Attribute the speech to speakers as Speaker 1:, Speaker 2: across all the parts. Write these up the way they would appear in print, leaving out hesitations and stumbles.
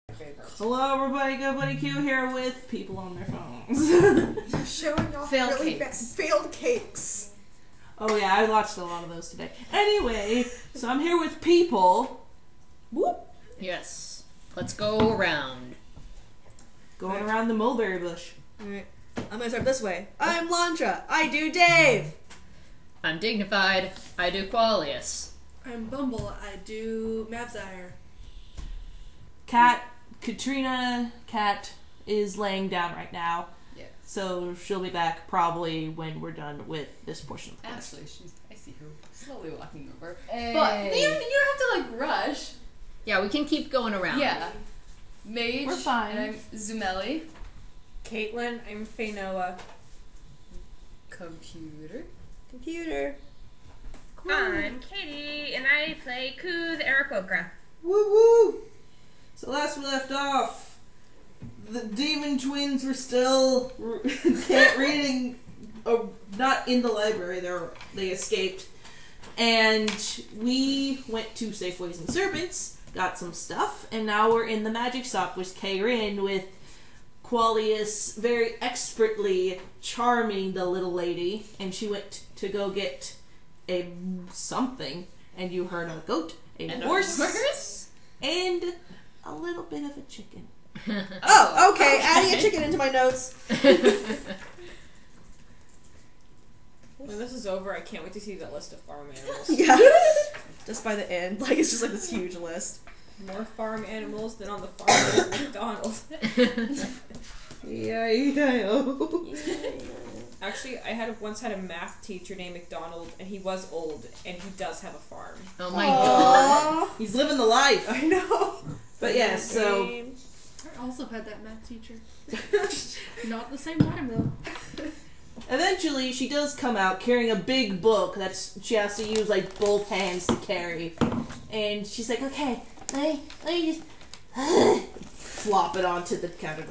Speaker 1: Hello everybody, Good Buddy Q here with people on their phones.
Speaker 2: You're showing off failed cakes.
Speaker 1: Oh yeah, I watched a lot of those today. Anyway, so I'm here with people.
Speaker 3: Whoop. Yes. Let's go around.
Speaker 1: Going around the mulberry bush.
Speaker 2: Alright. I'm gonna start this way. I'm Landra. I do Dave.
Speaker 3: I'm Dignified. I do Qualius.
Speaker 4: I'm Bumble. I do Mavzire.
Speaker 1: Katrina Cat is laying down right now.
Speaker 5: Yeah.
Speaker 1: So she'll be back probably when we're done with this portion of the class.
Speaker 5: Actually, I see her slowly walking over.
Speaker 3: Hey.
Speaker 5: But you don't have to, like, rush.
Speaker 3: Yeah, we can keep going around.
Speaker 5: Yeah. Mage.
Speaker 1: We're fine.
Speaker 5: And I'm Zumeli.
Speaker 2: Caitlin. I'm Fainoa.
Speaker 5: Computer.
Speaker 2: Cool.
Speaker 6: I'm Katie, and I play Ku the Aarakocra.
Speaker 1: Woo woo! So last we left off, the demon twins were still reading, not in the library. They escaped, and we went to Safeways and Serpents, got some stuff, and now we're in the magic shop with Kayrin, with Qualius very expertly charming the little lady, and she went to go get a something, and you heard a goat, a horse, and a little bit of a chicken.
Speaker 2: Oh, okay. Adding a chicken into my notes.
Speaker 4: When this is over, I can't wait to see the list of farm animals.
Speaker 2: Yeah. Just by the end. Like, it's just like this huge list.
Speaker 4: More farm animals than on the farm at McDonald's. Actually, I once had a math teacher named McDonald, and he was old, and he does have a farm.
Speaker 3: Oh my god.
Speaker 1: He's living the life.
Speaker 2: I know.
Speaker 1: But yeah, so
Speaker 4: I also had that math teacher. Not at the same time, though.
Speaker 1: eventually she does come out carrying a big book that she has to use like both hands to carry. And she's like, okay, let me just flop it onto the counter.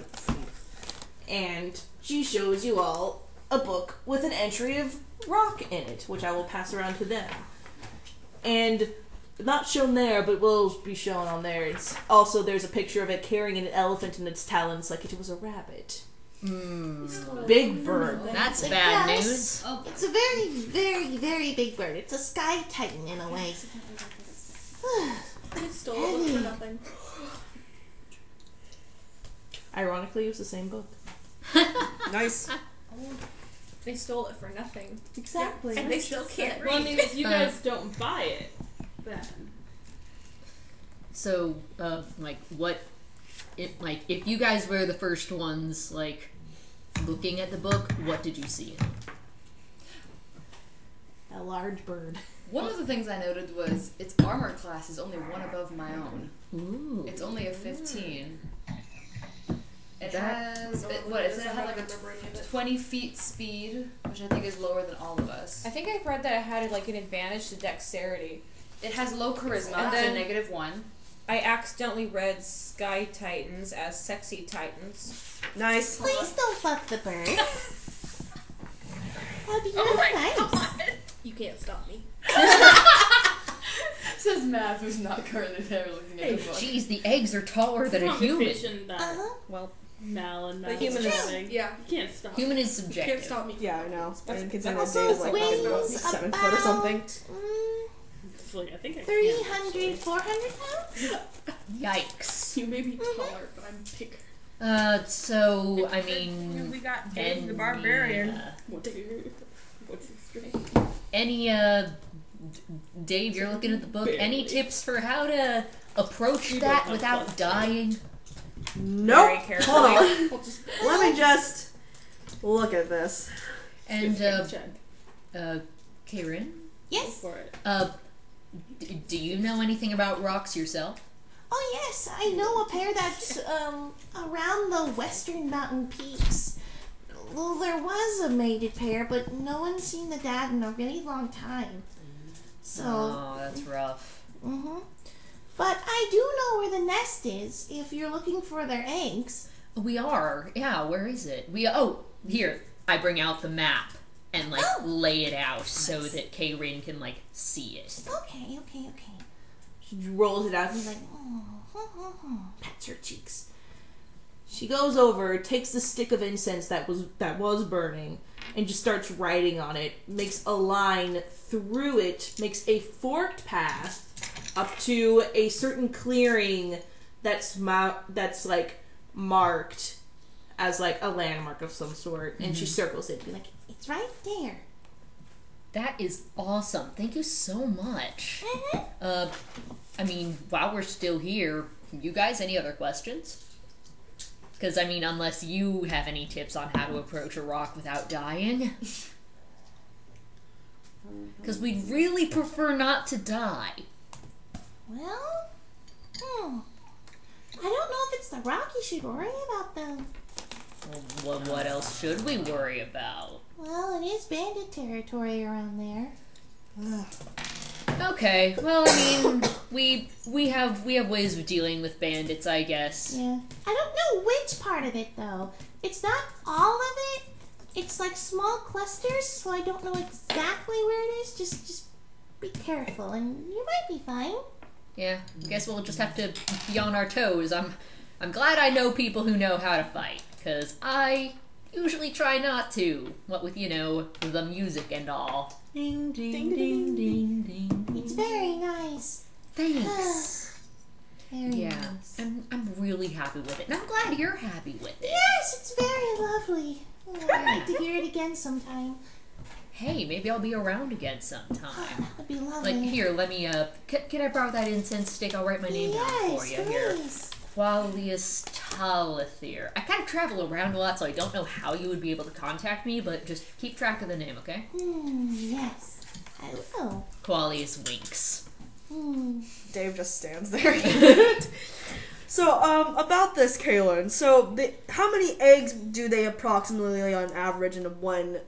Speaker 1: And she shows you all a book with an entry of rock in it, which I will pass around to them. And not shown there, but will be shown on there. It's also, there's a picture of it carrying an elephant in its talons like it was a rabbit. Big bird.
Speaker 3: That's bad news.
Speaker 7: Oh, it's a very, very, very big bird. It's a sky titan in a way.
Speaker 4: I stole it for nothing.
Speaker 1: Ironically, it was the same book.
Speaker 2: Nice.
Speaker 4: They stole it for nothing.
Speaker 1: Exactly.
Speaker 4: And they still can't read.
Speaker 8: Well, I mean, if you guys don't buy it, then.
Speaker 3: So, if you guys were the first ones, looking at the book, what did you see in it?
Speaker 1: A large bird.
Speaker 5: One of the things I noted was its armor class is only one above my own.
Speaker 3: Ooh.
Speaker 5: It's only a 15. It has like a 20 feet speed, which I think is lower than all of us.
Speaker 4: I think I've read that it had like an advantage to dexterity.
Speaker 5: It has low charisma,
Speaker 4: And
Speaker 5: so
Speaker 4: then-
Speaker 5: -1.
Speaker 4: I accidentally read Sky Titans as Sexy Titans.
Speaker 2: Nice.
Speaker 7: Please don't fuck the bird. That'd be
Speaker 6: Oh my
Speaker 7: nice.
Speaker 6: god!
Speaker 4: You can't stop me.
Speaker 5: Says Mav, who's not currently there looking at the book.
Speaker 3: Jeez, the eggs are taller than a human.
Speaker 8: Well, Mal and Mal.
Speaker 2: But human is-
Speaker 4: Yeah.
Speaker 8: You can't stop.
Speaker 3: Human is
Speaker 4: You
Speaker 3: subjective.
Speaker 4: can't stop me.
Speaker 2: Yeah, I know. I mean, considering
Speaker 1: also
Speaker 2: Dave's like
Speaker 7: weighs
Speaker 2: about 7 foot or something.
Speaker 8: It's like, I think I
Speaker 7: 300, 400 pounds?
Speaker 3: Yikes.
Speaker 4: You may be taller, but I'm bigger.
Speaker 3: So, I mean...
Speaker 6: We got Dave the Barbarian.
Speaker 8: What's his strength?
Speaker 3: Dave, you're looking at the book. Any tips for how to approach that without dying?
Speaker 2: Nope.
Speaker 4: Very carefully.
Speaker 2: Hold on. Let me just look at this.
Speaker 3: And,
Speaker 8: Check.
Speaker 3: Karen?
Speaker 7: Yes.
Speaker 8: For it.
Speaker 3: Do you know anything about rocks yourself?
Speaker 7: Oh yes, I know a pair that's around the western mountain peaks. Well, there was a mated pair, but no one's seen the dad in a really long time. So.
Speaker 3: Oh, that's rough.
Speaker 7: But I do know where the nest is, if you're looking for their eggs.
Speaker 3: We are. Yeah, where is it? Here. I bring out the map and, lay it out so that Kayrin can, see it.
Speaker 7: Okay.
Speaker 1: She rolls it out.
Speaker 7: He's like,
Speaker 1: Pats her cheeks. She goes over, takes the stick of incense that was burning, and just starts writing on it. Makes a line through it, makes a forked path up to a certain clearing that's like marked as like a landmark of some sort, and she circles it, be like, "It's right there."
Speaker 3: That is awesome. Thank you so much. I mean, while we're still here, you guys, any other questions? Because, I mean, unless you have any tips on how to approach a rock without dying. Because we'd really prefer not to die.
Speaker 7: Well, I don't know if it's the rock you should worry about, though.
Speaker 3: Well, what else should we worry about?
Speaker 7: Well, it is bandit territory around there.
Speaker 3: Okay, well, I mean, we have ways of dealing with bandits, I guess.
Speaker 7: Yeah. I don't know which part of it, though. It's not all of it. It's like small clusters, so I don't know exactly where it is. Just be careful, and you might be fine.
Speaker 3: Yeah, I guess we'll just have to be on our toes. I'm glad I know people who know how to fight, because I usually try not to. What with, you know, the music and all. Ding, ding, ding, ding, ding, ding.
Speaker 7: It's very nice.
Speaker 3: Thanks.
Speaker 7: Very nice.
Speaker 3: I'm really happy with it, and I'm glad you're happy with it.
Speaker 7: Yes, it's very lovely. I'd like to hear it again sometime.
Speaker 3: Hey, maybe I'll be around again sometime.
Speaker 7: That would be lovely.
Speaker 3: Like, here, let me, can I borrow that incense stick? I'll write my name down for you here.
Speaker 7: Please.
Speaker 3: Qualius Talithir. I kind of travel around a lot, so I don't know how you would be able to contact me, but just keep track of the name, okay?
Speaker 7: Yes, I will.
Speaker 3: Qualius winks.
Speaker 2: Dave just stands there. So, about this, Kaylin. So, how many eggs do they approximately, on average, in one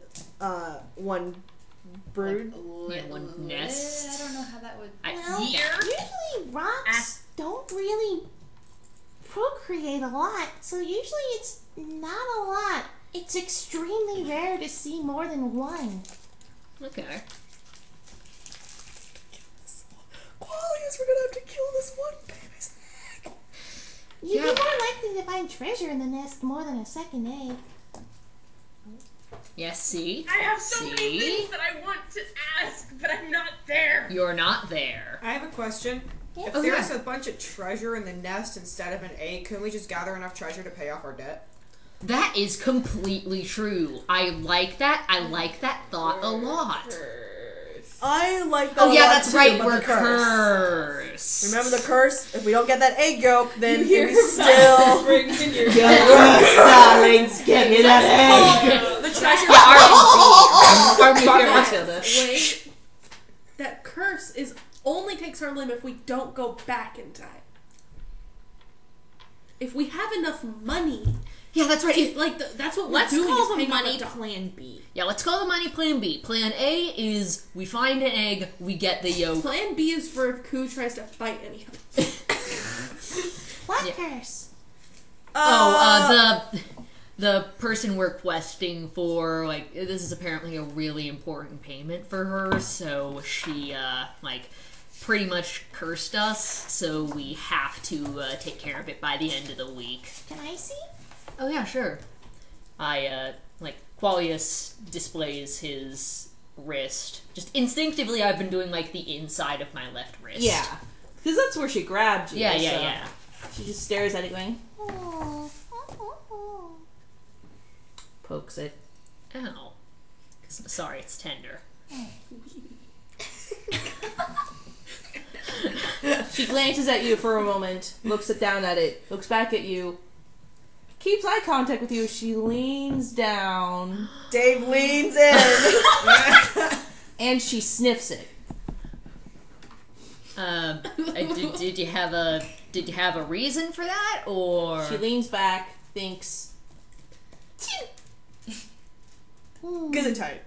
Speaker 2: brood?
Speaker 3: Yeah, one nest.
Speaker 5: I don't know how that would...
Speaker 7: Well, usually rocks don't really procreate a lot, so usually it's not a lot. It's extremely rare to see more than one.
Speaker 3: Okay.
Speaker 2: Qualius, we're gonna have to kill this one baby's egg.
Speaker 7: You'd be more likely to find treasure in the nest more than a second egg.
Speaker 3: Yes, see?
Speaker 6: I have so many things that I want to ask, but I'm not there.
Speaker 3: You're not there.
Speaker 4: I have a question.
Speaker 7: Yeah.
Speaker 4: If there's a bunch of treasure in the nest instead of an egg, couldn't we just gather enough treasure to pay off our debt?
Speaker 3: That is completely true. I like that. I like that thought a lot.
Speaker 2: I like that.
Speaker 3: Oh yeah, that's
Speaker 2: too,
Speaker 3: right.
Speaker 2: but
Speaker 3: We're
Speaker 2: the curse.
Speaker 3: cursed.
Speaker 2: Remember the curse? If we don't get that egg yolk, then we
Speaker 8: Your
Speaker 2: still.
Speaker 8: springs in your
Speaker 1: Darlings, get me that egg!
Speaker 4: The treasure.
Speaker 8: Wait. That curse only takes our limit if we don't go back in time. If we have enough money,
Speaker 3: Yeah, that's right.
Speaker 8: that's what we're
Speaker 1: Let's
Speaker 8: doing.
Speaker 1: call
Speaker 8: is
Speaker 1: the
Speaker 8: paying off
Speaker 1: money
Speaker 8: our debt.
Speaker 1: Plan B.
Speaker 3: Yeah, let's call the money Plan B. Plan A is we find an egg, we get the yolk.
Speaker 8: Plan B is for if Koo tries to fight anyone.
Speaker 7: What curse?
Speaker 3: The person we're questing for, like, this is apparently a really important payment for her, so she, pretty much cursed us, so we have to, take care of it by the end of the week.
Speaker 7: Can I see?
Speaker 3: Oh, yeah, sure. Qualius displays his wrist. Just instinctively, I've been doing, the inside of my left wrist.
Speaker 1: Yeah. Because that's where she grabbed you.
Speaker 3: Yeah.
Speaker 1: She just stares at it going,
Speaker 7: Oh.
Speaker 1: pokes it.
Speaker 3: Ow. Sorry, it's tender.
Speaker 1: She glances at you for a moment, looks down at it, looks back at you, keeps eye contact with you. She leans down.
Speaker 2: Dave leans in.
Speaker 1: And she sniffs it.
Speaker 3: Did you have a reason for that, or?
Speaker 1: She leans back, thinks,
Speaker 2: Gesundheit.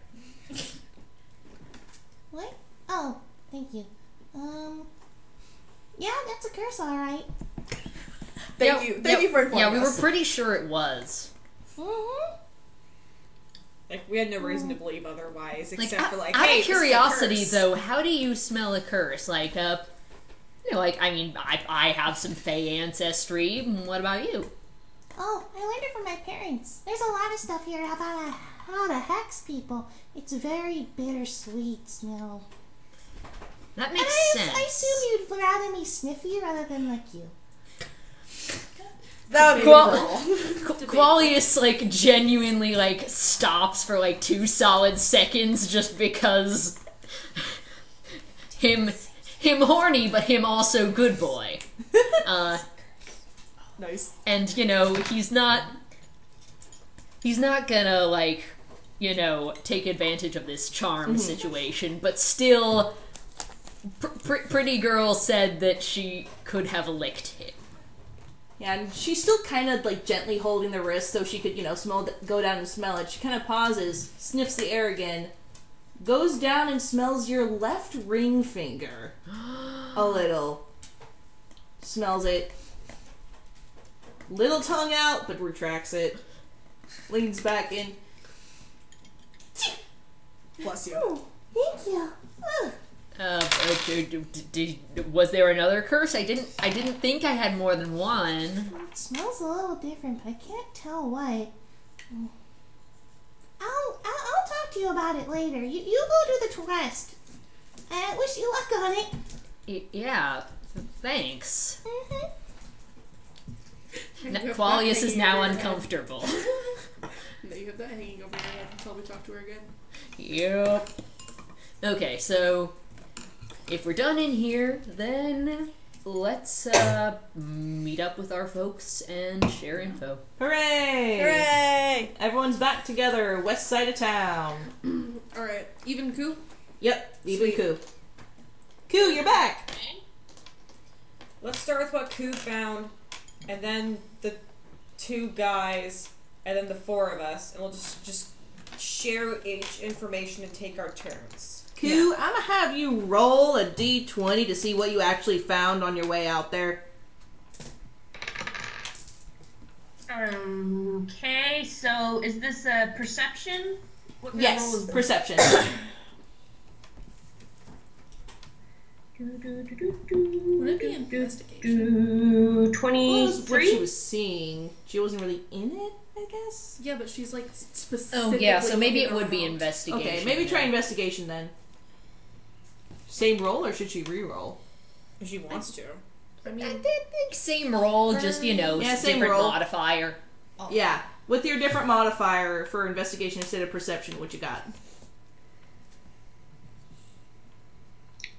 Speaker 7: What? Oh, thank you. Yeah, that's a curse, alright.
Speaker 2: Thank you for informing
Speaker 3: Yeah, we were
Speaker 2: us.
Speaker 3: pretty sure it was.
Speaker 7: Mm-hmm.
Speaker 4: We had no reason to believe otherwise, except for
Speaker 3: out
Speaker 4: hey,
Speaker 3: of curiosity,
Speaker 4: this is a curse.
Speaker 3: though, how do you smell a curse? Like, I mean, I have some Fey ancestry. What about you?
Speaker 7: Oh, I learned it from my parents. There's a lot of stuff here about how to hex people. It's a very bittersweet smell.
Speaker 3: That makes sense.
Speaker 7: I assume you'd rather me sniffy rather than lick you.
Speaker 3: Qualius, like, genuinely, like, stops for, like, 2 solid seconds just because him horny, but him also good boy.
Speaker 2: Nice.
Speaker 3: And, you know, he's not gonna, like, you know, take advantage of this charm situation, but still, Pretty Girl said that she could have licked him.
Speaker 1: Yeah, and she's still kind of, like, gently holding the wrist so she could, you know, go down and smell it. She kind of pauses, sniffs the air again, goes down and smells your left ring finger. A little. Smells it. Little tongue out, but retracts it. Leans back in.
Speaker 2: Bless you.
Speaker 7: Oh, thank you.
Speaker 3: Was there another curse? I didn't think I had more than one.
Speaker 7: It smells a little different, but I can't tell what. I'll talk to you about it later. You go do the rest. I wish you luck on it.
Speaker 3: Yeah, thanks.
Speaker 8: You have that
Speaker 3: Qualius is
Speaker 8: hanging
Speaker 3: now
Speaker 8: over your
Speaker 3: uncomfortable.
Speaker 8: No, you have that hanging over your head until we talk to her again.
Speaker 3: Yep. Okay, so if we're done in here, then let's meet up with our folks and share info.
Speaker 1: Hooray!
Speaker 2: Hooray!
Speaker 1: Everyone's back together, west side of town.
Speaker 8: Alright, even coup?
Speaker 1: Yep, even
Speaker 8: Sweet.
Speaker 1: Koo. Koo, you're back!
Speaker 4: Let's start with what Koo found, and then the 2 guys, and then the 4 of us, and we'll just share each information and take our turns.
Speaker 1: Koo, I'm gonna have you roll a d20 to see what you actually found on your way out there.
Speaker 6: Okay, so is this a perception? What kind of roll
Speaker 1: Yes,
Speaker 6: is this?
Speaker 1: perception.
Speaker 8: Would it be investigation?
Speaker 1: What
Speaker 6: 23?
Speaker 1: she was seeing. She wasn't really in it, I guess?
Speaker 8: Yeah, but she's like
Speaker 3: Oh
Speaker 8: specifically.
Speaker 3: yeah, so maybe it
Speaker 8: looking
Speaker 3: would be
Speaker 8: around.
Speaker 3: investigation.
Speaker 1: Okay, maybe try investigation then. Same roll, or should she re-roll?
Speaker 4: If she wants to.
Speaker 8: I
Speaker 3: I
Speaker 8: mean,
Speaker 3: did think same roll, just, you know,
Speaker 1: Yeah, same
Speaker 3: different
Speaker 1: roll.
Speaker 3: modifier.
Speaker 1: Yeah, with your different modifier for investigation instead of perception, what you got?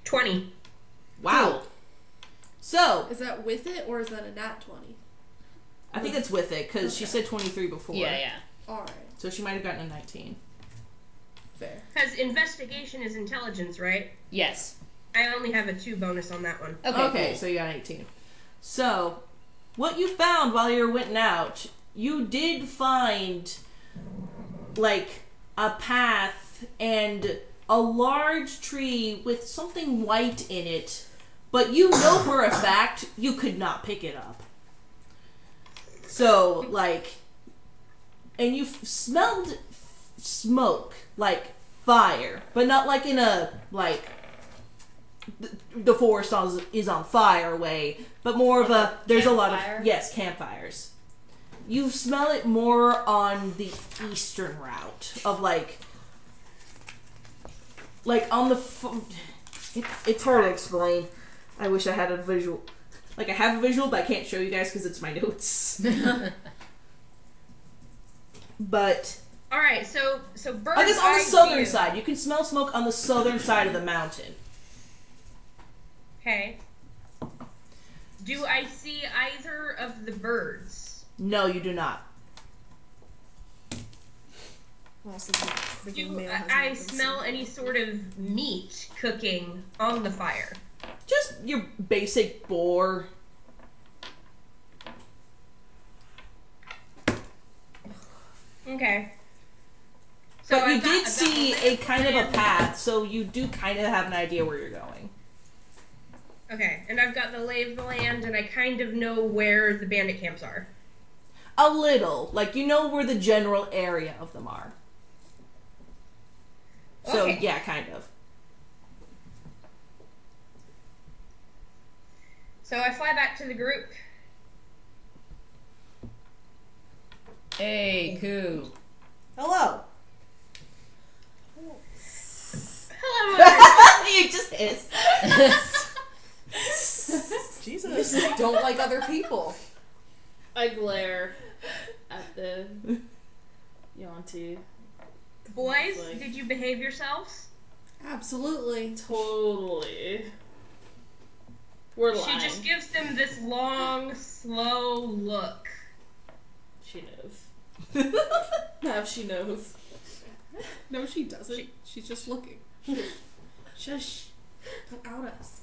Speaker 6: 20.
Speaker 1: Wow.
Speaker 3: Cool.
Speaker 1: So,
Speaker 8: is that with it or is that a nat 20?
Speaker 1: I think that's with it, because she said 23 before.
Speaker 3: Yeah.
Speaker 8: Alright,
Speaker 1: So she might have gotten a 19.
Speaker 8: fair.
Speaker 6: Because investigation is intelligence, right?
Speaker 3: Yes.
Speaker 6: I only have a 2 bonus on that one.
Speaker 3: Okay, cool.
Speaker 1: So you got an 18. So, what you found while you were went out, you did find, like, a path and a large tree with something white in it, but you know for a fact you could not pick it up. So, like, and you smelled smoke, like fire, but not like in a, like, the forest is on fire way, but more of a, there's a lot
Speaker 5: Campfire?
Speaker 1: of, yes, campfires. You smell it more on the eastern route of, like on the, it's hard to explain. I wish I had a visual. Like, I have a visual, but I can't show you guys because it's my notes. But
Speaker 6: Alright, so birds
Speaker 1: I guess on the
Speaker 6: eye
Speaker 1: southern
Speaker 6: view.
Speaker 1: side. You can smell smoke on the southern side of the mountain.
Speaker 6: Okay. Do I see either of the birds?
Speaker 1: No, you do not.
Speaker 2: Well, since the freaking
Speaker 6: Do
Speaker 2: mail has
Speaker 6: I
Speaker 2: not been
Speaker 6: smell
Speaker 2: sent.
Speaker 6: any sort of meat cooking on the fire?
Speaker 1: Just your basic boar.
Speaker 6: Okay.
Speaker 1: But you
Speaker 6: I've got-
Speaker 1: did
Speaker 6: I've got
Speaker 1: see
Speaker 6: the lay
Speaker 1: a
Speaker 6: of the
Speaker 1: kind of a
Speaker 6: land.
Speaker 1: path, so you do kind of have an idea where you're going.
Speaker 6: Okay, and I've got the lay of the land, and I kind of know where the bandit camps are.
Speaker 1: A little. Like, you know where the general area of them are. So,
Speaker 6: Okay.
Speaker 1: yeah, kind of.
Speaker 6: So I fly back to the group.
Speaker 3: Hey, Koo.
Speaker 2: Hello.
Speaker 6: Hello.
Speaker 1: You just hissed.
Speaker 2: Jesus.
Speaker 4: Don't like other people.
Speaker 8: I glare at the Yonti.
Speaker 6: Boys, did you behave yourselves?
Speaker 8: Absolutely. Totally. We're lying.
Speaker 6: She just gives them this long, slow look.
Speaker 8: She knows. No, she knows. No, she doesn't. She's just looking. Shush. Don't out us.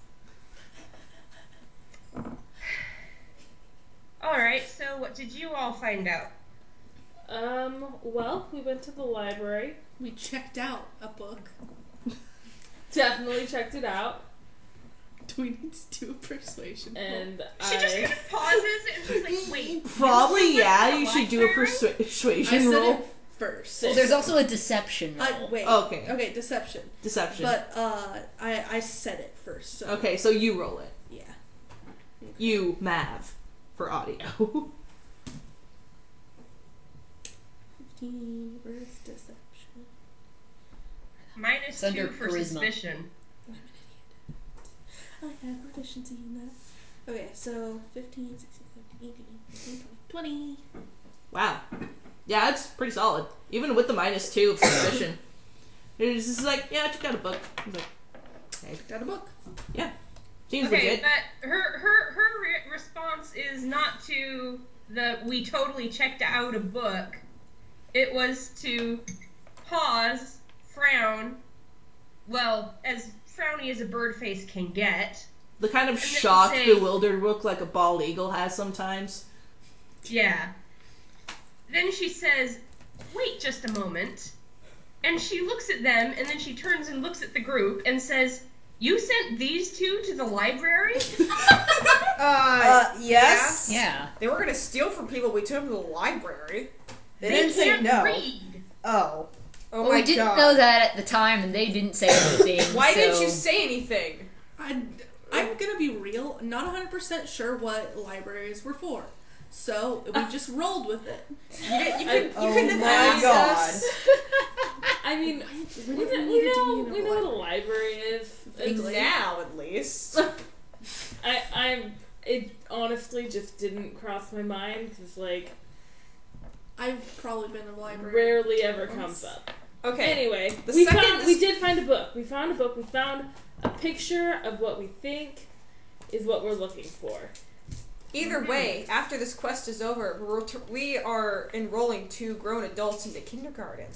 Speaker 6: Alright, so what did you all find out?
Speaker 8: Well, we went to the library. We checked out a book. Definitely checked it out. Do we need to do a persuasion? And
Speaker 6: She just kind of pauses and she's like, wait.
Speaker 1: Probably,
Speaker 6: you
Speaker 1: yeah.
Speaker 6: went to
Speaker 1: You
Speaker 6: the
Speaker 1: should do a
Speaker 6: library?
Speaker 1: persuasion
Speaker 8: I said
Speaker 1: roll.
Speaker 8: it first.
Speaker 3: Well, there's also a deception roll.
Speaker 8: Wait.
Speaker 1: Okay.
Speaker 8: Okay, deception.
Speaker 1: Deception.
Speaker 8: But I said it first. So.
Speaker 1: Okay, so you roll it.
Speaker 8: Yeah.
Speaker 1: You, Mav, for audio.
Speaker 8: 15 versus deception.
Speaker 6: Minus
Speaker 3: It's under
Speaker 6: 2 for
Speaker 3: charisma.
Speaker 6: suspicion.
Speaker 8: I'm an idiot. I have proficiency in that. Okay, so 15, 16, 17, 18, 19, 20.
Speaker 1: Wow. Yeah, it's pretty solid. Even with the -2 of suspicion. It's just like, yeah, I checked out a book. He's like, I checked out a book. Yeah. Seems
Speaker 6: Okay,
Speaker 1: legit.
Speaker 6: but her response is not to the we totally checked out a book. It was to pause, frown, well, as frowny as a bird face can get.
Speaker 1: The kind of
Speaker 6: then
Speaker 1: shocked,
Speaker 6: say-
Speaker 1: bewildered look like a bald eagle has sometimes.
Speaker 6: Yeah. Then she says, wait just a moment. And she looks at them, and then she turns and looks at the group and says, you sent these two to the library?
Speaker 2: Yes.
Speaker 3: Yeah.
Speaker 4: They were gonna steal from people. We took them to the library.
Speaker 2: They didn't say
Speaker 6: can't
Speaker 2: no.
Speaker 6: read.
Speaker 2: Oh.
Speaker 4: Oh
Speaker 3: Well,
Speaker 4: my
Speaker 3: we didn't
Speaker 4: god.
Speaker 3: know that at the time, and they didn't say anything.
Speaker 4: Why didn't
Speaker 3: so-
Speaker 4: you say anything?
Speaker 8: I'm gonna be real, not 100% sure what libraries were for. So we just rolled with it.
Speaker 4: You couldn't
Speaker 2: Oh
Speaker 4: have
Speaker 2: my
Speaker 4: asked
Speaker 2: God.
Speaker 4: us.
Speaker 8: I mean, we know what a library is.
Speaker 4: Now, at least.
Speaker 8: It honestly just didn't cross my mind because, like, I've probably been in a library. Rarely ever comes up.
Speaker 4: Okay.
Speaker 8: Anyway,
Speaker 4: The
Speaker 8: we
Speaker 4: second
Speaker 8: did find a book. We found a book. We found a picture of what we think is what we're looking for.
Speaker 4: Either way, after this quest is over, we are enrolling 2 grown adults into kindergarten.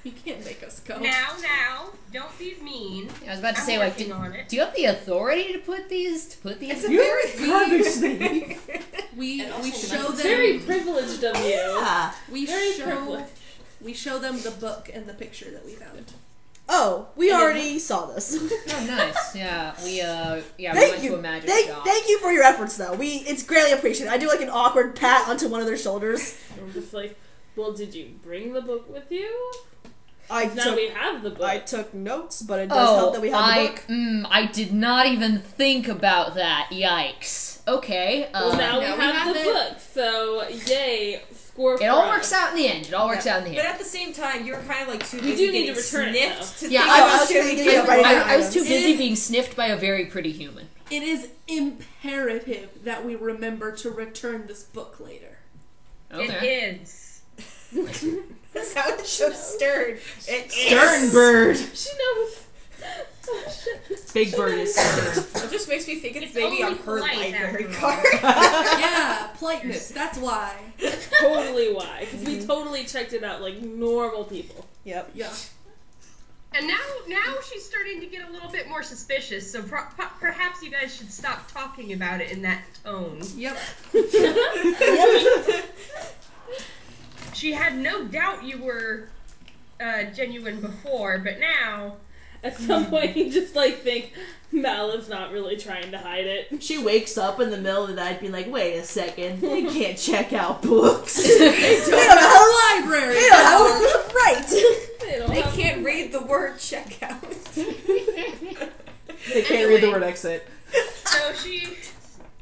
Speaker 8: You can't make us go.
Speaker 6: Now, don't be mean.
Speaker 3: I was about to
Speaker 6: I'm
Speaker 3: say, like,
Speaker 6: working on it.
Speaker 3: do you have the authority to put these?
Speaker 4: It's a very
Speaker 1: garbage thing.
Speaker 8: We show
Speaker 5: It's
Speaker 8: them.
Speaker 5: very privileged of you.
Speaker 1: Yeah.
Speaker 8: We
Speaker 5: Very
Speaker 8: show.
Speaker 5: privileged.
Speaker 8: We show them the book and the picture that we found.
Speaker 2: Oh, we already saw this.
Speaker 3: Oh, nice. Yeah, we we
Speaker 2: Thank
Speaker 3: went
Speaker 2: you.
Speaker 3: to a magic
Speaker 2: Thank,
Speaker 3: shop.
Speaker 2: thank you for your efforts, though. It's greatly appreciated. I do like an awkward pat onto one of their shoulders.
Speaker 5: I'm just like, well, did you bring the book with you?
Speaker 2: I
Speaker 5: Now we have the book.
Speaker 2: took notes, but it does help that we have the book.
Speaker 3: I did not even think about that. Yikes. Okay.
Speaker 5: Well, now we have the
Speaker 8: it.
Speaker 5: book, so yay, score.
Speaker 3: It all works out in the end. It all works out in the
Speaker 4: But
Speaker 3: end.
Speaker 4: at the same time, you're kind of like too
Speaker 5: We
Speaker 4: busy
Speaker 5: do need to
Speaker 4: getting
Speaker 5: return it,
Speaker 4: sniffed to
Speaker 3: Yeah,
Speaker 4: think
Speaker 3: I
Speaker 4: about
Speaker 2: was
Speaker 4: shit
Speaker 2: too
Speaker 4: we
Speaker 2: busy
Speaker 4: did.
Speaker 2: writing
Speaker 3: I was too
Speaker 2: items.
Speaker 3: busy being sniffed by a very pretty human.
Speaker 8: It is imperative that we remember to return this book later.
Speaker 3: Okay.
Speaker 6: It is.
Speaker 4: That's how the show stirred.
Speaker 1: Stern bird.
Speaker 5: She knows.
Speaker 1: Big bird is stern.
Speaker 4: It just makes me think it's
Speaker 6: It's
Speaker 4: maybe on
Speaker 6: only
Speaker 4: her
Speaker 6: polite
Speaker 4: library
Speaker 6: after all.
Speaker 4: card.
Speaker 8: Yeah, politeness. That's why.
Speaker 5: Totally why? Because we totally checked it out like normal people.
Speaker 2: Yep.
Speaker 8: Yeah.
Speaker 6: And now she's starting to get a little bit more suspicious, so perhaps you guys should stop talking about it in that tone.
Speaker 8: Yep.
Speaker 6: She had no doubt you were genuine before, but now...
Speaker 5: At some point, you just like think Maliv's not really trying to hide it.
Speaker 1: She wakes up in the middle of the night being like, wait a second, they can't check out books.
Speaker 8: We don't have a library.
Speaker 2: Right.
Speaker 4: They can't read the word checkout.
Speaker 1: They can't read the word exit.
Speaker 6: So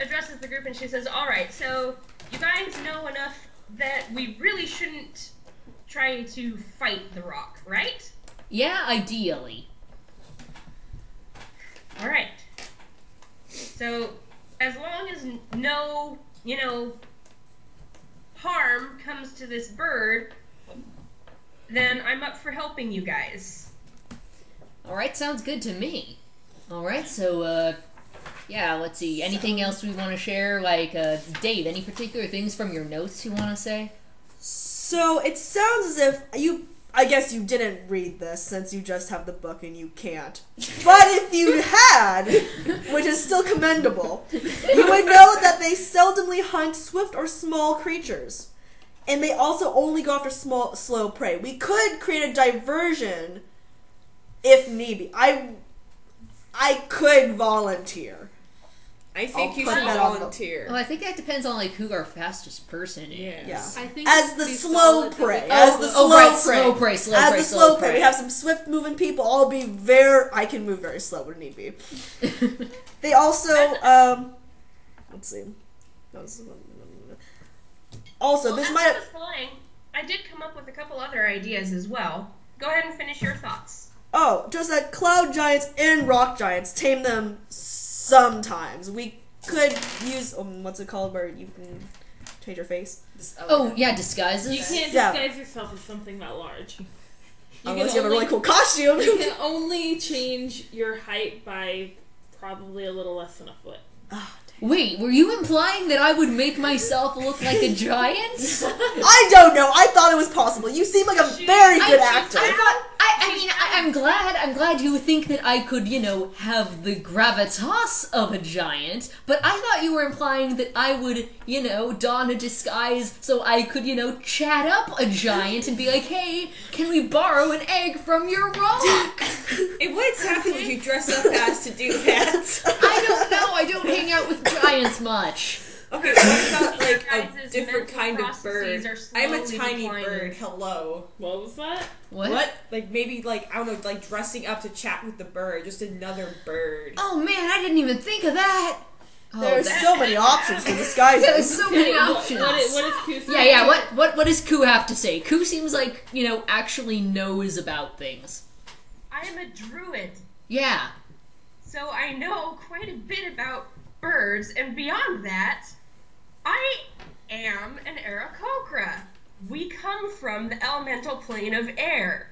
Speaker 6: addresses the group and she says, "Alright, so you guys know enough that we really shouldn't try to fight the rock, right?"
Speaker 3: Yeah, ideally.
Speaker 6: Alright. So, as long as no, harm comes to this bird, then I'm up for helping you guys.
Speaker 3: Alright, sounds good to me. Alright, so, yeah, let's see. Anything else we want to share? Like, Dave, any particular things from your notes you want to say?
Speaker 2: So it sounds as if I guess you didn't read this since you just have the book and you can't. But if you had, which is still commendable, you would know that they seldomly hunt swift or small creatures. And they also only go after small, slow prey. We could create a diversion if need be. I could volunteer.
Speaker 4: I think
Speaker 2: I'll
Speaker 4: you
Speaker 2: put
Speaker 4: should
Speaker 2: that on the-
Speaker 4: volunteer.
Speaker 3: Well, I think that depends on, like, who our fastest person is.
Speaker 4: Yeah.
Speaker 8: I think
Speaker 2: As
Speaker 8: it's
Speaker 2: the
Speaker 8: pretty
Speaker 2: slow
Speaker 8: solid that
Speaker 2: prey.
Speaker 8: we-
Speaker 2: As the slow
Speaker 3: right,
Speaker 2: prey.
Speaker 3: slow prey, slow
Speaker 2: As
Speaker 3: prey,
Speaker 2: the
Speaker 3: slow
Speaker 2: slow prey.
Speaker 3: prey.
Speaker 2: We have some swift moving people. I can move very slow when need be. They also, let's see. Also, this
Speaker 6: as
Speaker 2: might
Speaker 6: I was flying, I did come up with a couple other ideas as well. Go ahead and finish your thoughts.
Speaker 2: Oh, just that cloud giants and rock giants tame them sometimes. We could use what's it called where you can change your face?
Speaker 3: Oh, yeah, disguises.
Speaker 8: You can't
Speaker 2: Yeah.
Speaker 8: disguise yourself as something that large.
Speaker 2: Unless you have a really cool costume.
Speaker 8: You can only change your height by probably a little less than a foot.
Speaker 3: Wait, were you implying that I would make myself look like a giant?
Speaker 2: I don't know. I thought it was possible. You seem like a very good actor.
Speaker 3: I'm glad you think that I could, have the gravitas of a giant, but I thought you were implying that I would, don a disguise so I could, chat up a giant and be like, hey, can we borrow an egg from your rock?
Speaker 4: And what exactly would you dress up as to do that?
Speaker 3: I don't know, I don't hang out with giants much.
Speaker 4: Okay, what about, like,
Speaker 6: Your
Speaker 4: a
Speaker 6: guys'
Speaker 4: different
Speaker 6: mental
Speaker 4: kind of
Speaker 6: processes
Speaker 4: bird?
Speaker 6: are
Speaker 4: I'm a
Speaker 6: slowly
Speaker 4: tiny
Speaker 6: declining.
Speaker 4: bird, hello.
Speaker 8: What was that?
Speaker 3: What?
Speaker 4: Like, maybe, like, I don't know, like, dressing up to chat with the bird. Just another bird.
Speaker 3: Oh man, I didn't even think of that. Oh,
Speaker 2: There's
Speaker 3: that-
Speaker 2: so many options for disguises.
Speaker 3: Yeah, there's so many options.
Speaker 8: What is Koo saying?
Speaker 3: Yeah, what does Koo have to say? Koo seems like, actually knows about things.
Speaker 6: I am a druid,
Speaker 3: Yeah.
Speaker 6: so I know quite a bit about birds, and beyond that, I am an Aarakocra. We come from the elemental plane of air.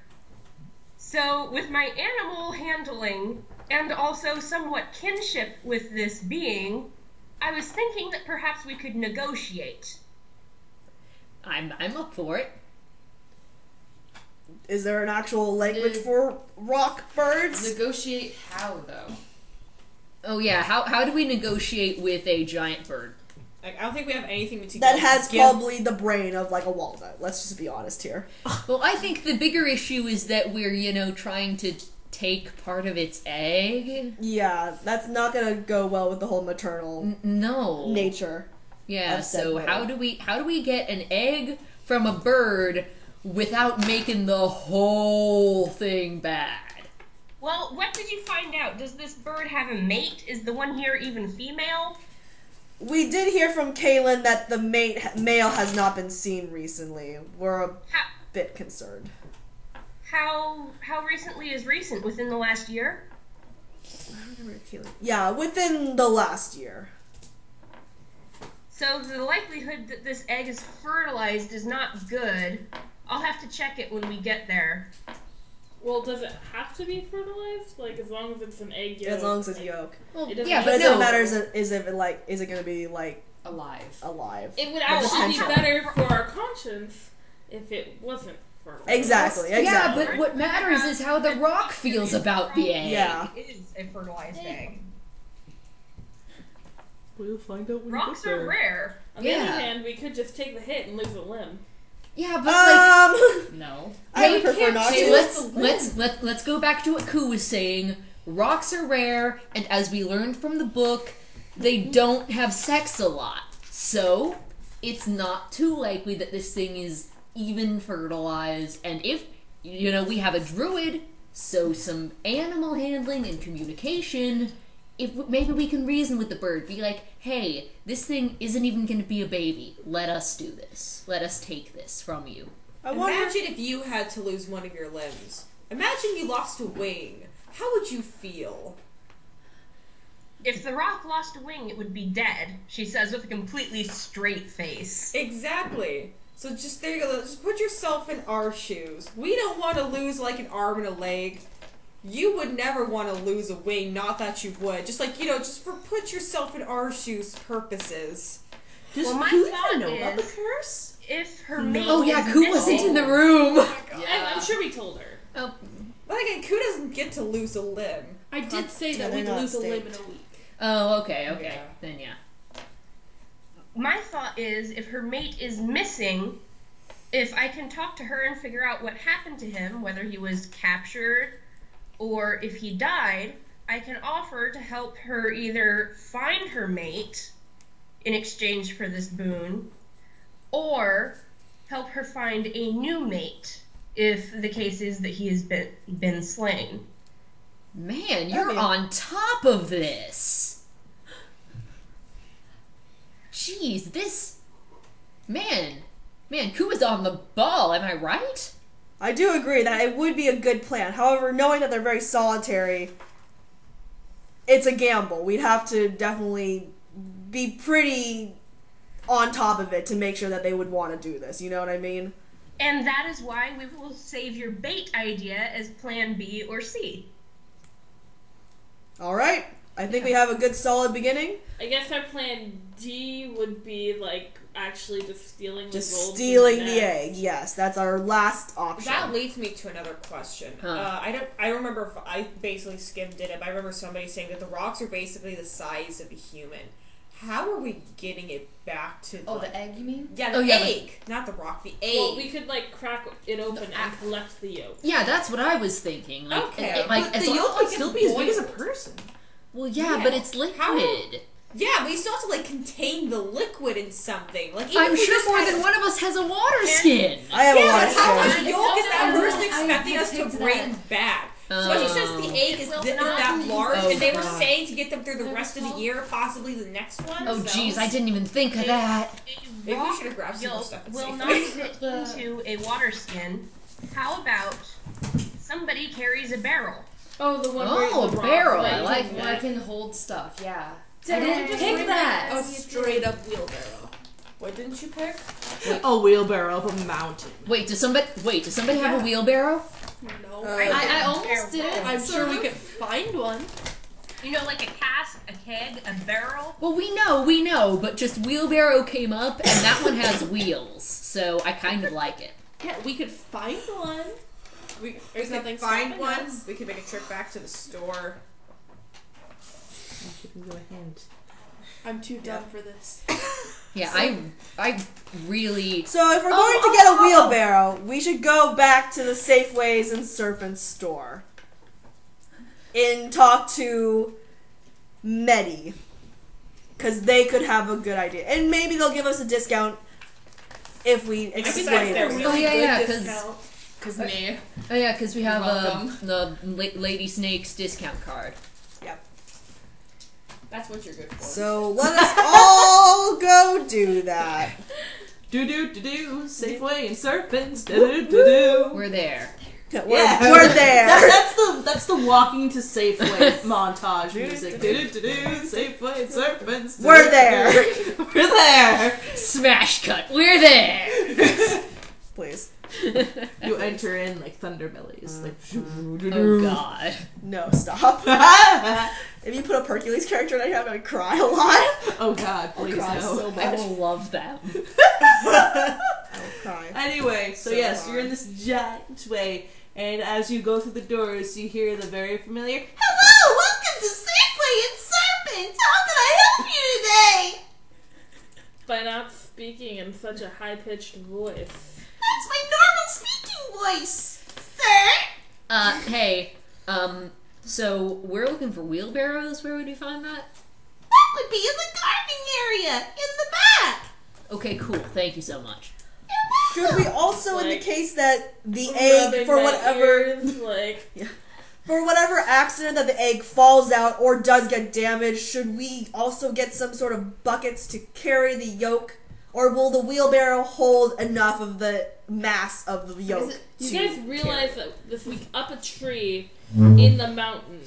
Speaker 6: So, with my animal handling and also somewhat kinship with this being, I was thinking that perhaps we could negotiate.
Speaker 3: I'm up for it.
Speaker 2: Is there an actual language for rock birds?
Speaker 5: Negotiate how, though?
Speaker 3: Oh yeah, how do we negotiate with a giant bird?
Speaker 4: Like, I don't think we have anything to
Speaker 2: That has
Speaker 4: give.
Speaker 2: probably the brain of like a walnut. Let's just be honest here.
Speaker 3: Well, I think the bigger issue is that we're, trying to take part of its egg.
Speaker 2: Yeah, that's not gonna go well with the whole maternal
Speaker 3: No.
Speaker 2: nature.
Speaker 3: Yeah,
Speaker 2: of said
Speaker 3: so
Speaker 2: bird.
Speaker 3: how do we get an egg from a bird without making the whole thing bad?
Speaker 6: Well, what did you find out? Does this bird have a mate? Is the one here even female?
Speaker 2: We did hear from Kaylin that the male has not been seen recently. We're a bit concerned.
Speaker 6: How recently is recent? Within the last year?
Speaker 2: I don't remember Kaylin. Yeah, within the last year.
Speaker 6: So the likelihood that this egg is fertilized is not good. I'll have to check it when we get there.
Speaker 8: Well, does it have to be fertilized? Like, as long as it's an egg yolk?
Speaker 2: As long as it's yolk.
Speaker 3: Well,
Speaker 8: It doesn't
Speaker 3: yeah,
Speaker 2: But
Speaker 3: but
Speaker 2: it doesn't
Speaker 3: no.
Speaker 2: matter. Is it gonna be like
Speaker 5: Alive.
Speaker 2: alive?
Speaker 8: It would
Speaker 2: The
Speaker 8: actually be
Speaker 2: potential.
Speaker 8: better for our conscience if it wasn't fertilized.
Speaker 2: Exactly.
Speaker 3: Yeah, but what matters is how the rock feels about the egg.
Speaker 2: Yeah.
Speaker 6: It is a fertilized egg.
Speaker 2: We'll find out when
Speaker 6: Rocks are rare.
Speaker 8: On the
Speaker 3: Yeah.
Speaker 8: other hand, we could just take the hit and lose a limb.
Speaker 3: Yeah, but like
Speaker 5: No.
Speaker 2: I
Speaker 3: Hey,
Speaker 2: would prefer not
Speaker 3: hey,
Speaker 2: to.
Speaker 3: let's go back to what Koo was saying. Rocks are rare, and as we learned from the book, they don't have sex a lot. So it's not too likely that this thing is even fertilized. And if we have a druid, so some animal handling and communication, maybe we can reason with the bird. Be like, hey, this thing isn't even going to be a baby. Let us do this. Let us take this from you.
Speaker 4: Imagine if you had to lose one of your limbs. Imagine you lost a wing. How would you feel?
Speaker 6: If the rock lost a wing, it would be dead, she says with a completely straight face.
Speaker 4: Exactly. So just there you go. Just put yourself in our shoes. We don't want to lose like an arm and a leg. You would never want to lose a wing. Not that you would. Just like, just for put yourself in our shoes purposes.
Speaker 1: Does
Speaker 6: my
Speaker 1: Koo
Speaker 6: thought
Speaker 1: know about the
Speaker 6: is-
Speaker 1: curse?
Speaker 6: If her mate
Speaker 3: Oh yeah,
Speaker 6: is
Speaker 3: Koo wasn't
Speaker 6: missing-
Speaker 3: in the room.
Speaker 8: I'm sure we told her.
Speaker 3: Oh,
Speaker 4: But again, Koo doesn't get to lose a limb.
Speaker 8: I did say that
Speaker 2: they're
Speaker 8: we'd
Speaker 2: not
Speaker 8: lose a limb
Speaker 2: staked.
Speaker 8: in a week.
Speaker 3: oh, okay.
Speaker 4: Yeah.
Speaker 3: Then yeah.
Speaker 6: My thought is, if her mate is missing, if I can talk to her and figure out what happened to him, whether he was captured or if he died, I can offer to help her either find her mate in exchange for this boon, or help her find a new mate if the case is that he has been slain.
Speaker 3: Man, you're on top of this. Jeez, this... Man, Koo is on the ball, am I right?
Speaker 2: I do agree that it would be a good plan. However, knowing that they're very solitary, it's a gamble. We'd have to definitely be pretty on top of it to make sure that they would want to do this. You know what I mean?
Speaker 6: And that is why we will save your bait idea as plan B or C.
Speaker 2: All right. I think we have a good solid beginning.
Speaker 8: I guess our plan D would be like actually just stealing the gold.
Speaker 2: Just stealing
Speaker 8: from
Speaker 2: the egg. Yes, that's our last option.
Speaker 4: That leads me to another question.
Speaker 3: Huh.
Speaker 4: I don't remember if I basically skimmed it, but I remember somebody saying that the rocks are basically the size of a human. How are we getting it back to?
Speaker 5: Oh, the egg, you mean?
Speaker 4: Yeah, the egg, not the rock. The egg.
Speaker 8: Well, we could like crack it open and collect the yolk.
Speaker 3: Yeah, that's what I was thinking. Like,
Speaker 4: Okay.
Speaker 1: But the yolk would still be as big as a person.
Speaker 3: Well, yeah, but it's liquid.
Speaker 4: Yeah, but you still have to like contain the liquid in something. Like even
Speaker 3: I'm
Speaker 4: if we
Speaker 3: sure
Speaker 4: just
Speaker 3: more
Speaker 4: had
Speaker 3: than
Speaker 4: a-
Speaker 3: one of us has a water skin.
Speaker 2: I have a
Speaker 4: Yeah,
Speaker 2: lot
Speaker 4: but
Speaker 2: of
Speaker 4: how
Speaker 2: skin.
Speaker 4: much yolk is that
Speaker 5: I
Speaker 4: person
Speaker 5: don't
Speaker 4: expecting us to
Speaker 5: take to
Speaker 4: bring
Speaker 5: that.
Speaker 4: back? So she says the egg is that large,
Speaker 3: Oh,
Speaker 4: and they were
Speaker 3: God.
Speaker 4: saying to get them through the rest of the year, possibly the next one.
Speaker 3: Oh, jeez, I didn't even think of that.
Speaker 4: Maybe we should have grabbed some more
Speaker 6: Yolk
Speaker 4: stuff and
Speaker 6: will
Speaker 4: saved
Speaker 6: not
Speaker 4: it.
Speaker 6: fit into a water skin. How about somebody carries a barrel?
Speaker 8: Oh, the one
Speaker 3: Oh,
Speaker 8: where the rock,
Speaker 3: barrel,
Speaker 8: right?
Speaker 3: I like
Speaker 5: Where I can hold stuff, yeah.
Speaker 8: Did
Speaker 5: I didn't
Speaker 8: just
Speaker 5: pick
Speaker 8: bring
Speaker 5: that.
Speaker 8: A straight up wheelbarrow.
Speaker 4: What didn't you pick?
Speaker 1: A wheelbarrow of a mountain.
Speaker 3: Wait, does somebody have a wheelbarrow?
Speaker 8: No.
Speaker 5: I almost did.
Speaker 8: I'm sure we could find one.
Speaker 6: You know, like a cask, a keg, a barrel.
Speaker 3: Well, we know, but just wheelbarrow came up, and that one has wheels, so I kind of like it.
Speaker 8: Yeah, we could find one.
Speaker 4: We
Speaker 8: There's
Speaker 4: could
Speaker 8: nothing
Speaker 4: find
Speaker 8: stopping
Speaker 4: one.
Speaker 8: us.
Speaker 4: We could make a trip back to the store.
Speaker 1: I'll give you a hint.
Speaker 8: I'm too dumb for this.
Speaker 3: Yeah, I really...
Speaker 2: So if we're going to get a wheelbarrow, we should go back to the Safeways and Serpents store and talk to Medi, because they could have a good idea, and maybe they'll give us a discount if we explain
Speaker 4: their
Speaker 2: it.
Speaker 3: Oh, yeah,
Speaker 4: good
Speaker 3: 'cause-
Speaker 4: discount.
Speaker 5: Because me.
Speaker 3: Oh yeah, because we have
Speaker 5: welcome.
Speaker 3: the Lady Snake's discount card.
Speaker 8: That's what you're good for.
Speaker 2: So let us all go do that.
Speaker 1: Do Safeway and serpents. Do.
Speaker 3: We're there.
Speaker 2: We're there.
Speaker 1: That's the walking to Safeway montage music. Do Safeway and serpents.
Speaker 2: We're there.
Speaker 1: We're there.
Speaker 3: Smash cut. We're there.
Speaker 2: Please.
Speaker 1: You enter in like thunder bellies. Like,
Speaker 3: Oh God.
Speaker 2: No, stop. If you put a Hercules character in it, I'm gonna cry a lot.
Speaker 1: oh God, please
Speaker 2: cry
Speaker 1: no.
Speaker 2: so
Speaker 3: I
Speaker 2: much.
Speaker 3: will love them.
Speaker 2: I'll cry.
Speaker 1: Anyway, so
Speaker 2: So
Speaker 1: yes,
Speaker 2: hard.
Speaker 1: you're in this giant way, and as you go through the doors, you hear the very familiar, "Hello, welcome to Safeway and Serpents. How can I help you today?"
Speaker 8: By not speaking in such a high-pitched voice.
Speaker 1: That's my normal speaking voice, sir.
Speaker 3: Hey, so we're looking for wheelbarrows. Where would we find that?
Speaker 1: That would be in the gardening area in the back.
Speaker 3: Okay, cool. Thank you so much.
Speaker 2: Should we also, in the
Speaker 8: Like,
Speaker 2: case that the egg,
Speaker 8: Rubbing
Speaker 2: for
Speaker 8: my
Speaker 2: whatever,
Speaker 8: ears, like,
Speaker 2: For whatever accident that the egg falls out or does get damaged, should we also get some sort of buckets to carry the yolk? Or will the wheelbarrow hold enough of the mass of the yolk?
Speaker 8: You guys realize that if we up a tree in the mountain,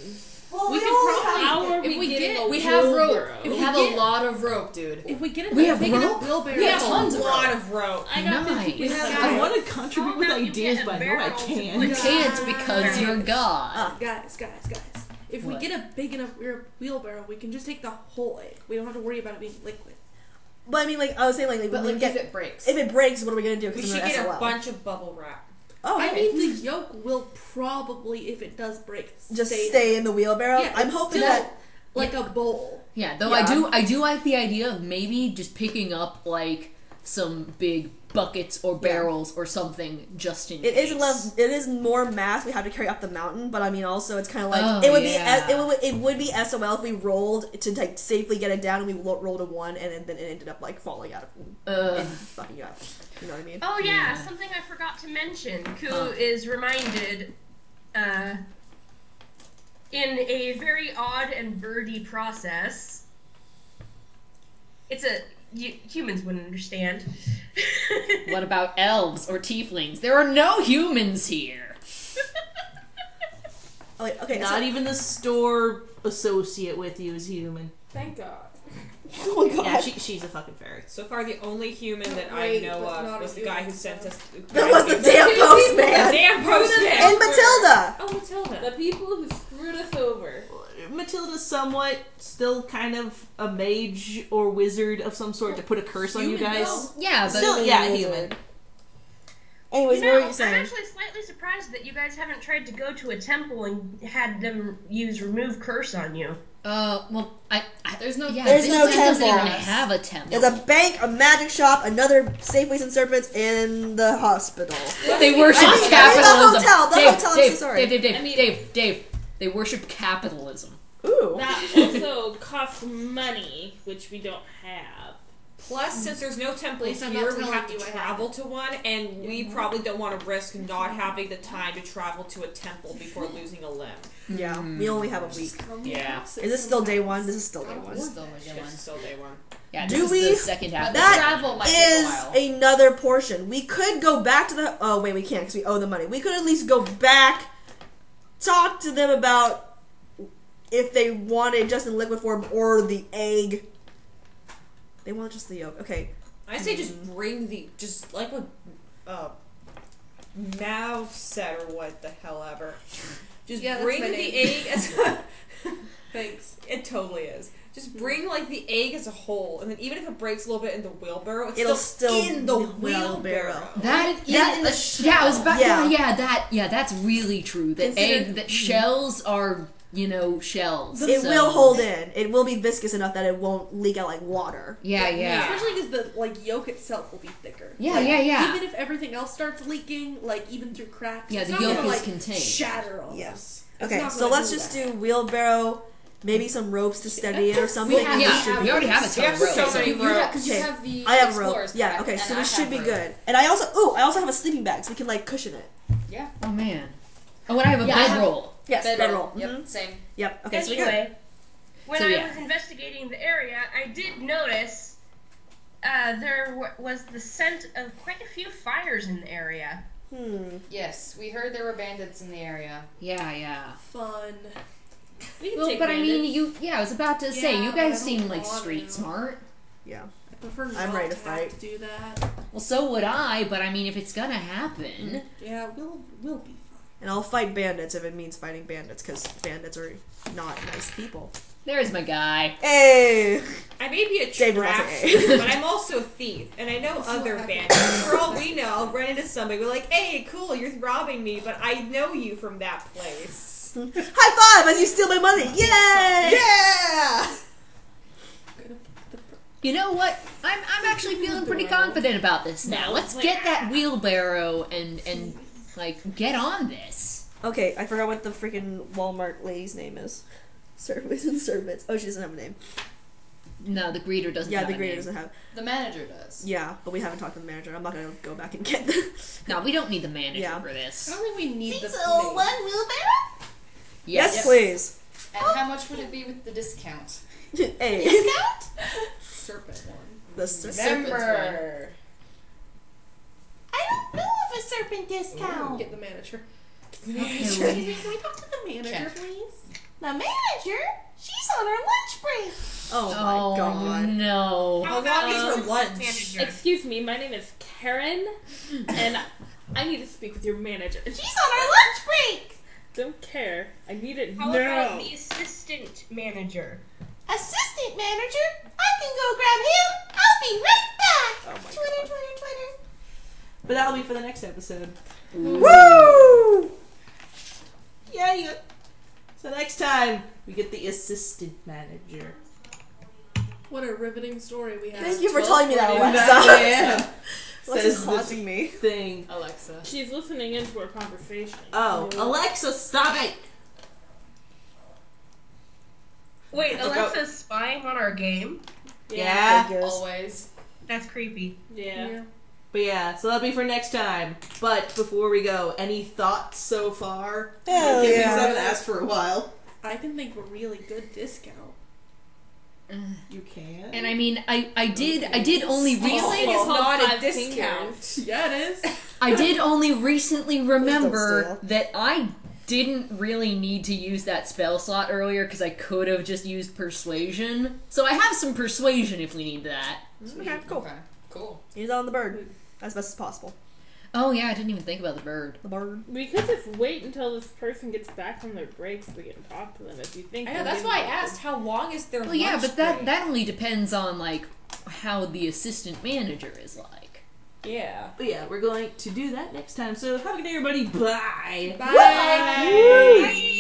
Speaker 8: we can probably. How are we getting a
Speaker 5: We have rope.
Speaker 8: wheelbarrow?
Speaker 5: We have a lot of rope, dude.
Speaker 8: If we get a
Speaker 3: We have
Speaker 8: big enough
Speaker 3: rope?
Speaker 8: wheelbarrow,
Speaker 5: We have tons
Speaker 4: a
Speaker 5: of
Speaker 4: lot
Speaker 5: rope.
Speaker 4: of rope.
Speaker 8: I got
Speaker 3: Nice.
Speaker 8: 50 pieces.
Speaker 1: I want to contribute
Speaker 6: How
Speaker 1: with
Speaker 6: about you
Speaker 1: ideas,
Speaker 6: get a
Speaker 1: but I know I
Speaker 6: barrel to
Speaker 1: can't.
Speaker 3: You can't because you're God.
Speaker 8: Guys. If we
Speaker 3: What?
Speaker 8: get a big enough wheelbarrow, we can just take the whole egg. We don't have to worry about it being liquid.
Speaker 2: But I mean, like, I was saying, like,
Speaker 5: But
Speaker 2: when
Speaker 5: like,
Speaker 2: we
Speaker 5: if
Speaker 2: get,
Speaker 5: it breaks.
Speaker 2: if it breaks, what are we gonna do?
Speaker 4: We
Speaker 2: Because
Speaker 4: should
Speaker 2: we're
Speaker 4: get
Speaker 2: SOL.
Speaker 4: a bunch of bubble wrap.
Speaker 2: Oh,
Speaker 8: I
Speaker 2: okay.
Speaker 8: mean, the yolk will probably, if it does break,
Speaker 2: Just stay in the wheelbarrow.
Speaker 8: Yeah,
Speaker 2: I'm
Speaker 8: it's
Speaker 2: hoping
Speaker 8: still
Speaker 2: that.
Speaker 8: like a bowl.
Speaker 3: Yeah, though
Speaker 2: Yeah.
Speaker 3: I do like the idea of maybe just picking up like some big buckets or barrels or something just in
Speaker 2: It
Speaker 3: case.
Speaker 2: is less. It is more mass we have to carry up the mountain, but I mean, also it's kind of like
Speaker 3: Oh,
Speaker 2: it would
Speaker 3: yeah.
Speaker 2: be it would be SOL if we rolled to like safely get it down and we rolled a 1 and then it ended up like falling out and fucking up. You know what I mean?
Speaker 6: Oh yeah, something I forgot to mention. Ku is reminded, in a very odd and birdy process. Humans wouldn't understand.
Speaker 3: What about elves or tieflings? There are no humans here.
Speaker 2: Oh, wait, okay,
Speaker 1: Not even the store associate with you is human.
Speaker 8: Thank God.
Speaker 2: oh my god,
Speaker 1: Yeah, she's a fucking fairy.
Speaker 4: So far, the only human that
Speaker 8: Right,
Speaker 4: I know
Speaker 8: but
Speaker 4: of
Speaker 8: not
Speaker 4: was
Speaker 8: a
Speaker 4: the guy
Speaker 8: human,
Speaker 4: who sent us.
Speaker 2: that was the damn postman
Speaker 4: Damn postman.
Speaker 2: and Matilda.
Speaker 4: Oh, Matilda.
Speaker 8: The people who screwed us over.
Speaker 1: Matilda's somewhat still kind of a mage or wizard of some sort to put a curse on you guys.
Speaker 3: Yeah, but
Speaker 1: Still, yeah, human.
Speaker 2: Anyways,
Speaker 6: You
Speaker 2: what
Speaker 6: know,
Speaker 2: were you saying?
Speaker 6: I'm actually slightly surprised that you guys haven't tried to go to a temple and had them use remove curse on you.
Speaker 3: well,
Speaker 5: There's no.
Speaker 3: yeah,
Speaker 2: There's
Speaker 3: this
Speaker 2: no
Speaker 3: place doesn't
Speaker 2: temple.
Speaker 3: even have a temple.
Speaker 2: There's a bank, a magic shop, another Safeways and Serpents in the hospital.
Speaker 3: They worship
Speaker 2: I mean,
Speaker 3: capitalism.
Speaker 2: the hotel,
Speaker 3: Dave,
Speaker 2: I'm so
Speaker 3: Dave,
Speaker 2: sorry.
Speaker 3: Dave. They worship capitalism.
Speaker 2: Ooh.
Speaker 8: That also costs money, which we don't have.
Speaker 4: Plus, since there's no temple
Speaker 8: Please, I'm
Speaker 4: here,
Speaker 8: not
Speaker 4: we
Speaker 8: telling
Speaker 4: have
Speaker 8: you
Speaker 4: to
Speaker 8: I
Speaker 4: travel to one, and we probably don't want to risk not having the time to travel to a temple before losing a limb.
Speaker 2: Yeah, we only have a week.
Speaker 3: Yeah.
Speaker 2: Is this still day 1? This is still day 1.
Speaker 5: Still a good one.
Speaker 4: It's still day one.
Speaker 3: Yeah,
Speaker 2: Do
Speaker 3: this
Speaker 2: we-
Speaker 3: is the second half.
Speaker 5: But
Speaker 3: of
Speaker 5: the
Speaker 2: That
Speaker 5: travel might take a
Speaker 2: is
Speaker 5: while.
Speaker 2: another portion. We could go back to the. Oh wait, we can't because we owe the money. We could at least go back, talk to them about if they want it just in liquid form or the egg. They want just the yolk. Okay.
Speaker 4: I say just bring just like what Mav said or what the hell ever. Just
Speaker 8: Yeah, that's
Speaker 4: bring
Speaker 8: my
Speaker 4: the
Speaker 8: name.
Speaker 4: egg
Speaker 8: Thanks.
Speaker 4: it totally is. Just bring like the egg as a whole, and then even if it breaks a little bit in the wheelbarrow, it's
Speaker 2: It'll
Speaker 4: still
Speaker 2: still
Speaker 4: in the
Speaker 2: be wheelbarrow.
Speaker 4: wheelbarrow.
Speaker 3: That,
Speaker 5: Even in the shell.
Speaker 3: yeah, I was about,
Speaker 2: Yeah.
Speaker 3: that's really true. That shells are, shells.
Speaker 2: It
Speaker 3: so-
Speaker 2: will hold in. It will be viscous enough that it won't leak out like water.
Speaker 3: Yeah.
Speaker 8: Especially because the yolk itself will be thicker.
Speaker 3: Yeah,
Speaker 8: Like,
Speaker 3: yeah.
Speaker 8: Even if everything else starts leaking, like even through cracks,
Speaker 3: Yeah,
Speaker 8: it's
Speaker 3: the
Speaker 8: not
Speaker 3: yolk
Speaker 8: gonna,
Speaker 3: is
Speaker 8: like,
Speaker 3: contained.
Speaker 8: shatter on
Speaker 2: Yeah.
Speaker 8: us. It's
Speaker 2: Okay,
Speaker 8: not
Speaker 2: so
Speaker 8: gonna
Speaker 2: let's
Speaker 8: do
Speaker 2: just
Speaker 8: that.
Speaker 2: do wheelbarrow, maybe some ropes to steady it or something.
Speaker 3: We already have a ton of
Speaker 4: We
Speaker 3: ropes.
Speaker 4: have so many ropes.
Speaker 5: Because you
Speaker 2: Okay.
Speaker 5: have the
Speaker 2: I have rope.
Speaker 5: explorer's
Speaker 2: Yeah,
Speaker 5: pack,
Speaker 2: okay,
Speaker 5: and
Speaker 2: so
Speaker 5: I
Speaker 2: we should
Speaker 5: have
Speaker 2: be
Speaker 5: rope.
Speaker 2: good. And I also have a sleeping bag so we can like cushion it.
Speaker 5: Yeah.
Speaker 3: Oh man. Oh, and I have a
Speaker 5: Yeah, I have-
Speaker 3: bedroll.
Speaker 2: Yes, bedroll.
Speaker 5: Yep.
Speaker 2: Mhm.
Speaker 5: Same.
Speaker 2: Yep. Okay, so we good.
Speaker 6: Anyway, when
Speaker 3: So,
Speaker 6: I
Speaker 3: yeah.
Speaker 6: was investigating the area, I did notice there was the scent of quite a few fires in the area.
Speaker 5: Yes, we heard there were bandits in the area.
Speaker 3: Yeah.
Speaker 8: Fun. We can
Speaker 3: Well,
Speaker 8: take
Speaker 3: but I mean,
Speaker 8: bandits.
Speaker 3: I was about to say,
Speaker 8: Yeah,
Speaker 3: you
Speaker 8: but I
Speaker 3: guys
Speaker 8: don't
Speaker 3: seem like
Speaker 8: want
Speaker 3: street
Speaker 8: to.
Speaker 3: smart.
Speaker 2: Yeah.
Speaker 8: I prefer
Speaker 2: I'm ready to
Speaker 8: not
Speaker 2: fight.
Speaker 8: have to do that.
Speaker 3: Well, so would I, but I mean, if it's gonna happen.
Speaker 8: Yeah, we'll be fine.
Speaker 2: And I'll fight bandits if it means fighting bandits, because bandits are not nice people.
Speaker 3: There's my guy.
Speaker 2: Hey!
Speaker 4: I may be a
Speaker 2: Dave was
Speaker 4: trash,
Speaker 2: like,
Speaker 4: but I'm also a thief, and I know other bandits. For all we know, I'll run into somebody, be like, "Hey, cool, you're robbing me, but I know you from that place."
Speaker 2: High five as you steal my money! Yay!
Speaker 4: Yeah.
Speaker 3: You know what? I'm actually feeling pretty confident about this now. Let's get that wheelbarrow and like get on this.
Speaker 2: Okay, I forgot what the freaking Walmart lady's name is. Servants and servants. Oh, she doesn't have a name.
Speaker 3: No, the greeter doesn't.
Speaker 2: Yeah,
Speaker 3: have
Speaker 2: the
Speaker 3: a
Speaker 2: greeter
Speaker 3: name.
Speaker 2: doesn't have.
Speaker 5: The manager does.
Speaker 2: Yeah, but we haven't talked to the manager. I'm not gonna go back and get them.
Speaker 3: No, we don't need the manager
Speaker 2: Yeah.
Speaker 3: for
Speaker 8: I
Speaker 3: this.
Speaker 8: don't think we need the
Speaker 7: So one wheelbarrow?
Speaker 2: Yes, please.
Speaker 5: And how much would it be with the discount?
Speaker 2: Hey.
Speaker 7: Discount?
Speaker 8: Serpent one.
Speaker 2: The serpent.
Speaker 5: Remember.
Speaker 7: I don't know of a serpent discount.
Speaker 8: Get the manager.
Speaker 7: Excuse me, can we talk to the manager, please? The manager? She's on her lunch break.
Speaker 2: Oh my god.
Speaker 3: no.
Speaker 6: How
Speaker 8: long is her
Speaker 6: lunch?
Speaker 8: Excuse me, my name is Karen, and I need to speak with your manager.
Speaker 7: She's on her lunch break.
Speaker 8: Don't care. I need it
Speaker 6: How
Speaker 8: now.
Speaker 6: about the assistant manager?
Speaker 7: Assistant manager? I can go grab him. I'll be right back.
Speaker 8: Oh my
Speaker 7: Twitter,
Speaker 8: god.
Speaker 7: Twitter, Twitter.
Speaker 1: But that'll be for the next episode.
Speaker 2: Woo!
Speaker 1: Yeah. So next time we get the assistant manager.
Speaker 8: What a riveting story we have.
Speaker 2: Thank you for telling me that,
Speaker 1: Exactly,
Speaker 2: Alexa.
Speaker 1: yeah.
Speaker 2: What's
Speaker 1: Says
Speaker 2: is haunting me?
Speaker 1: Thing.
Speaker 5: Alexa.
Speaker 8: She's listening into our conversation.
Speaker 1: Oh, Alexa, stop it!
Speaker 6: Wait, Alexa's spying on our game?
Speaker 1: Yeah.
Speaker 5: Always.
Speaker 6: That's creepy.
Speaker 8: Yeah.
Speaker 1: But yeah, so that'll be for next time. But before we go, any thoughts so far?
Speaker 2: Hell
Speaker 1: Things I
Speaker 2: yeah.
Speaker 1: haven't asked for a while.
Speaker 8: I can think of a really good discount.
Speaker 1: You can.
Speaker 3: And I mean, I did only
Speaker 8: Stealing
Speaker 3: recently,
Speaker 8: is not a
Speaker 5: five
Speaker 8: discount. Yeah, it is.
Speaker 3: I did only recently remember
Speaker 2: steal.
Speaker 3: that I didn't really need to use that spell slot earlier because I could have just used persuasion. So I have some persuasion if we need that.
Speaker 2: Okay, cool.
Speaker 5: Okay. Cool.
Speaker 2: Use it on the bird as best as possible.
Speaker 3: Oh yeah, I didn't even think about the bird.
Speaker 2: The bird.
Speaker 8: We could just wait until this person gets back from their break so we can talk to them if you think.
Speaker 4: I know,
Speaker 8: they're
Speaker 4: that's why I
Speaker 8: getting-
Speaker 4: asked how long is their
Speaker 3: Well, yeah,
Speaker 4: lunch
Speaker 3: but
Speaker 4: break?
Speaker 3: that only depends on like how the assistant manager is like.
Speaker 4: Yeah.
Speaker 1: But yeah, we're going to do that next time. So have a good day, everybody. Bye.
Speaker 4: Bye.
Speaker 1: Bye.